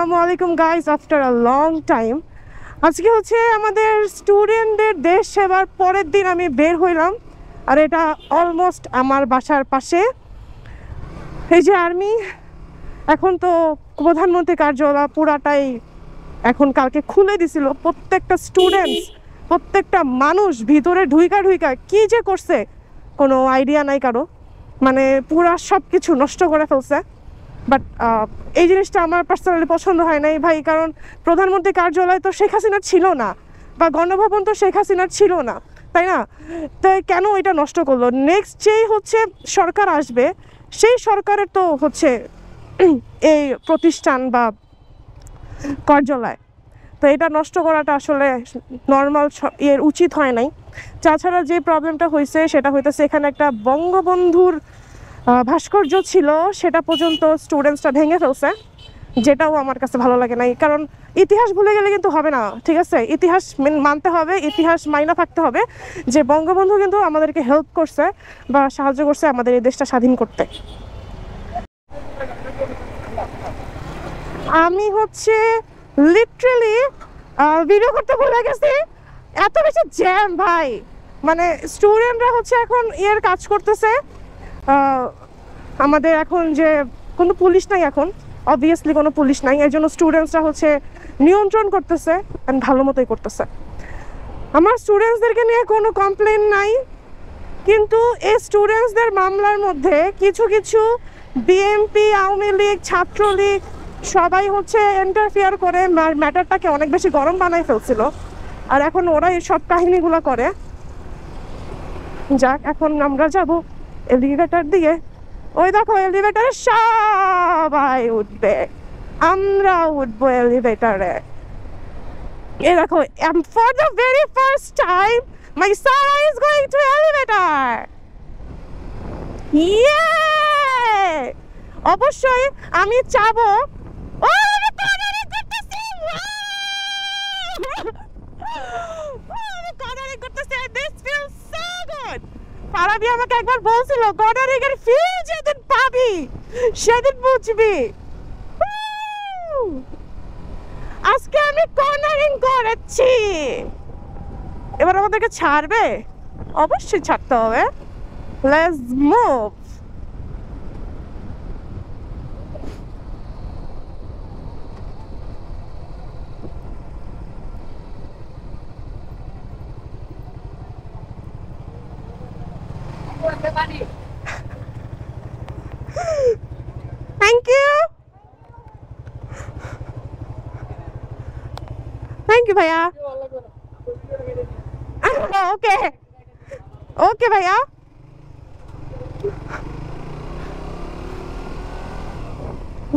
আসসালামু আলাইকুম guys, after a long time আজকে হচ্ছে আমাদের স্টুডেন্টদের দেশ সেবার পরের দিন আমি বের হইলাম। আর এটা অলমোস্ট আমার বাসার পাশে। এই যে আর্মি, এখন তো প্রধানমন্ত্রী কার্যালয় পুরাটাই এখন কালকে খুলে দিছিল। প্রত্যেকটা স্টুডেন্টস, প্রত্যেকটা মানুষ ভিতরে ঢুইকা কি যে করছে কোনো আইডিয়া নাই কারো। মানে পুরা সব কিছু নষ্ট করে ফেলছে। বাট এই জিনিসটা আমার পার্সোনালি পছন্দ হয় নাই ভাই, কারণ প্রধানমন্ত্রী কার্যালয় তো শেখ হাসিনার ছিল না, বা গণভবন তো শেখ হাসিনার ছিল না, তাই না? তাই কেন এটা নষ্ট করলো? নেক্সট যেই হচ্ছে সরকার আসবে, সেই সরকারের তো হচ্ছে এই প্রতিষ্ঠান বা কার্যালয়, তো এটা নষ্ট করাটা আসলে নর্মাল এর উচিত হয় নাই। তাছাড়া যে প্রবলেমটা হয়েছে সেটা হইতেছে এখানে একটা বঙ্গবন্ধুর ভাস্কর্য ছিল, সেটা পর্যন্ত স্টুডেন্টসরা ভেঙে ফেলছে, যেটাও আমার কাছে ভালো লাগে নাই। কারণ ইতিহাস ভুলে গেলে কিন্তু হবে না, ঠিক আছে? ইতিহাস মানতে হবে, ইতিহাস মাইনা থাকতে হবে যে বঙ্গবন্ধু কিন্তু আমাদেরকে হেল্প করছে বা সাহায্য করছে আমাদের এই দেশটা স্বাধীন করতে। আমি হচ্ছে লিটারালি ভিডিও করতে ভুলে গেছি, এত বেশি জ্যাম ভাই। মানে স্টুডেন্টরা হচ্ছে এখন এর কাজ করতেছে, আমাদের এখন যে কোনো পুলিশ নাই, এখন অবভিয়াসলি কোনো পুলিশ নাই, এই জন্য স্টুডেন্টসরা হচ্ছে নিয়ন্ত্রণ করতেছে, অ্যান্ড ভালো মতোই করতেছে। আমার স্টুডেন্টসদেরকে নিয়ে কোনো কমপ্লেন নাই, কিন্তু এই স্টুডেন্টসদের মামলার মধ্যে কিছু কিছু বিএনপি, আওয়ামী লীগ, ছাত্রলীগ সবাই হচ্ছে ইন্টারফেয়ার করে ম্যাটারটাকে অনেক বেশি গরম বানাই ফেলছিল। আর এখন ওরা এই সব কাহিনীগুলো করে। যাক, এখন আমরা যাব এলিভেটর দিয়ে। ওই দেখো এলিভেটরে সবাই উঠবে, আমরা উঠবো এলিভেটরে। এই দেখো, for the very first time my Sara is going to elevator. Yeah, অবশ্যই আমি চাবো। ও আমি কর্নারিং করতেছি, আমি কর্নারিং করতেছি, this feels so good. Farabi আমাকে একবার বলছিল কর্নারিং এর ফিল যেদিন পাবি সেদিন বুঝবি। আজকে আমি কর্নারিং করেছি, এবার আমাদেরকে ছাড়বে, অবশ্যই ছাড়তে হবে। Let's move. Thank you. Thank you, भैया. Okay. Okay, भैया.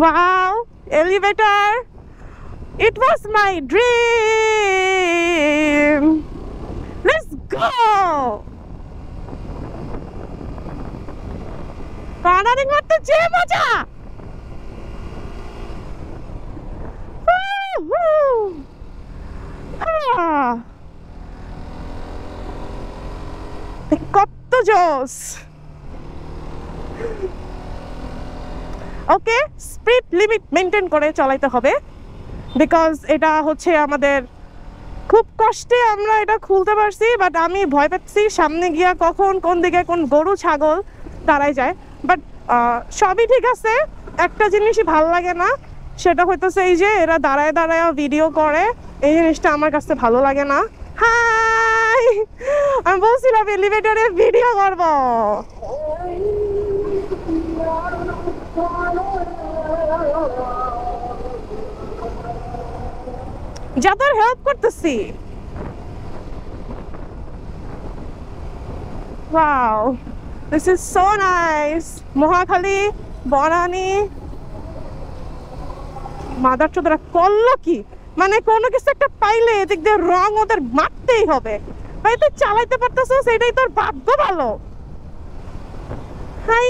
Wow, elevator. It was my dream. Let's go. Cornering করতে যে মজা! কত জোস! ওকে, স্পিড লিমিট মেনটেন করে চালাইতে হবে, বিকজ এটা হচ্ছে আমাদের খুব কষ্টে আমরা এটা খুলতে পারছি। বাট আমি ভয় পাচ্ছি সামনে গিয়া কখন কোন দিকে কোন গরু ছাগল দাঁড়ায় যায়। বাট সবই ঠিক আছে, একটা জিনিসই ভাল লাগে না, সেটা হইতেছে এই যে এরা দাঁড়ায় দাঁড়ায় ভিডিও করে, এই জিনিসটা আমার কাছে ভালো লাগে না। হাই, আমি বলছিলাম এলিভেটরে ভিডিও করব। যাদের হেল্প করতেছি। Wow, this is so nice. Mohakhali, Banani, মাদার চোদরা করলো কি? মানে কোনো কিছু একটা পাইলে এদিক দিয়ে রং ওদের মারতেই হবে। ভাই তুই চালাইতে পারতেছ, সেটাই তোর ভাগ্য ভালো। হাই,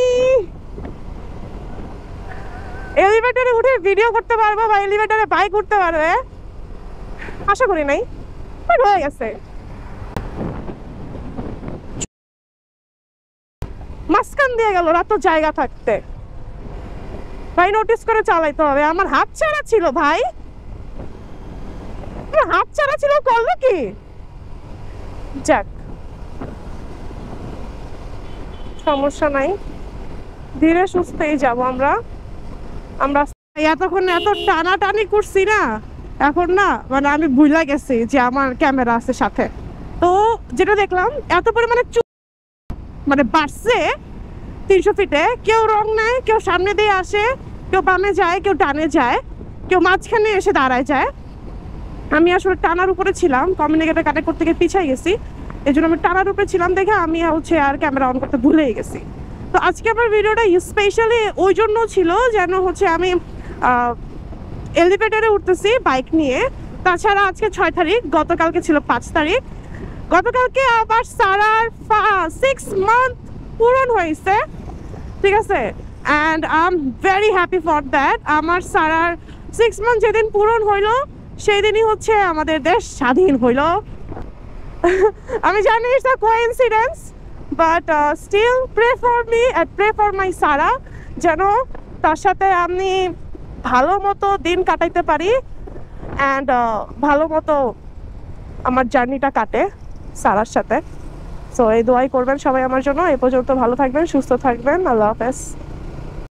এলিভেটরে উঠে ভিডিও করতে পারবো বা এলিভেটরে বাইক উঠতে পারবে আশা করি নাই, বাট হয়ে গেছে। মাঝখান দিয়ে গেল রাত জায়গা থাকতে। ভাই নোটিস করে চালাইতে হবে। আমার হাত ছাড়া ছিল ভাই, আমার হাত ছাড়া ছিল, করলো কি? যাক, সমস্যা নাই, ধীরে সুস্থেই যাব আমরা। আমরা এতক্ষণ এত টানাটানি করছি না, এখন না মানে আমি ভুলে গেছি যে আমার ক্যামেরা আছে সাথে। তো যেটা দেখলাম এত পরিমাণে মানে বাড়ছে 300 ফিটে, কেউ রং নেয়, কেউ সামনে দিয়ে আসে, কেউ বামে যায়, কেউ ডানে যায়, কেউ মাঝখানে এসে দাঁড়ায় যায়। আমি আসলে টানার উপরে ছিলাম, কমিউনিকেটর কানেক্ট করতে গিয়ে পিছিয়ে গেছি, এই জন্য আমি টানার উপরে ছিলাম দেখে আমি হচ্ছে আর ক্যামেরা অন করতে ভুলেই গেছি। তো আজকে আমার ভিডিওটা স্পেশালি ওই জন্য ছিল যেন হচ্ছে আমি এলিভেটরে উঠতেছি বাইক নিয়ে। তাছাড়া আজকে 6 তারিখ, গতকালকে ছিল 5 তারিখ। গতকালকে আবার সারার 6 মান্থ পূরণ হয়েছে, ঠিক আছে, and I am very happy for that. আমার সারার 6 মান্থ যেদিন পূরণ হইলো সেই দিনই হচ্ছে আমাদের দেশ স্বাধীন হইল। আমি জানি it's a coincidence, but still pray for me and pray for my Sara, যেন তার সাথে আমি ভালো মতো দিন কাটাইতে পারি অ্যান্ড ভালো মতো আমার জার্নিটা কাটে সারার সাথে। সো এই দোয়াই করবেন সবাই আমার জন্য। এ পর্যন্ত ভালো থাকবেন, সুস্থ থাকবেন। আল্লাহ হাফেজ।